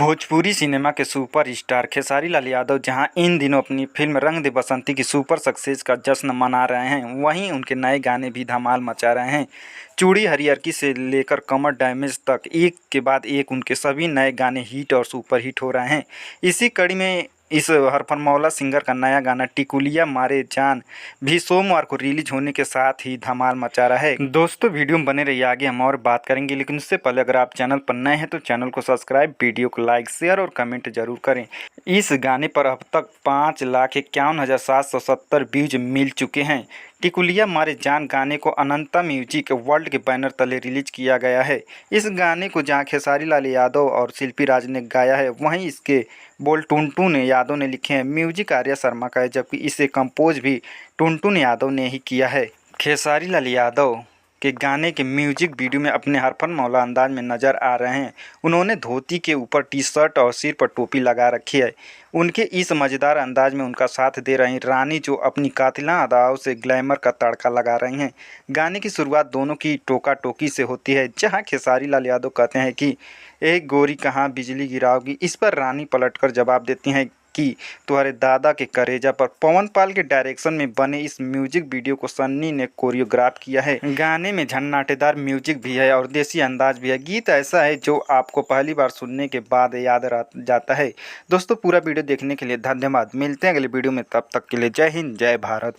Bhojpuri cinema के superstar Khesari Lal Yadav जहां इन दिनों अपनी फिल्म रंग दे बसंती की सुपर सक्सेस का जश्न मना रहे हैं, वहीं उनके नए गाने भी धमाल मचा रहे हैं। चूड़ी हरियरकी से लेकर कमर डैमेज तक एक के बाद एक उनके सभी नए गाने हिट और सुपर हिट हो रहे हैं। इसी कड़ी में इस हरफनमौला सिंगर का नया गाना टिकुलिया मारे जान भी सोमवार को रिलीज होने के साथ ही धमाल मचा रहा है। दोस्तों, वीडियो में बने रहिए, आगे हम और बात करेंगे, लेकिन उससे पहले अगर आप चैनल पर नए हैं तो चैनल को सब्सक्राइब, वीडियो को लाइक, शेयर और कमेंट जरूर करें। इस गाने पर अब तक 5,51,770 व्यूज मिल चुके हैं। टिकुलिया मारे जान गाने को अनंता म्यूजिक वर्ल्ड के बैनर तले रिलीज किया गया है। इस गाने को जहां खेसारी लाल यादव और शिल्पी राज ने गाया है, वहीं इसके बोल टुनटुन यादव ने लिखे हैं। म्यूजिक आर्या शर्मा का है, जबकि इसे कंपोज भी टुनटुन यादव ने ही किया है। खेसारी लाल यादव के गाने के म्यूजिक वीडियो में अपने हरफनमौला अंदाज में नजर आ रहे हैं। उन्होंने धोती के ऊपर टी-शर्ट और सिर पर टोपी लगा रखी है। उनके इस मज़ेदार अंदाज में उनका साथ दे रही रानी, जो अपनी कातिलाना अदाओं से ग्लैमर का तड़का लगा रही हैं। गाने की शुरुआत दोनों की टोका टोकी से होती है, जहां खेसारी लाल यादव कहते हैं कि ए गोरी कहाँ बिजली गिराओगी। इस पर रानी पलटकर जवाब देती हैं कि तुम्हारे दादा के करेजा पर। पवन पाल के डायरेक्शन में बने इस म्यूजिक वीडियो को सन्नी ने कोरियोग्राफ किया है। गाने में झन्नाटेदार म्यूजिक भी है और देसी अंदाज भी है। गीत ऐसा है जो आपको पहली बार सुनने के बाद याद जाता है। दोस्तों, पूरा वीडियो देखने के लिए धन्यवाद। मिलते हैं अगले वीडियो में, तब तक के लिए जय हिंद, जय भारत।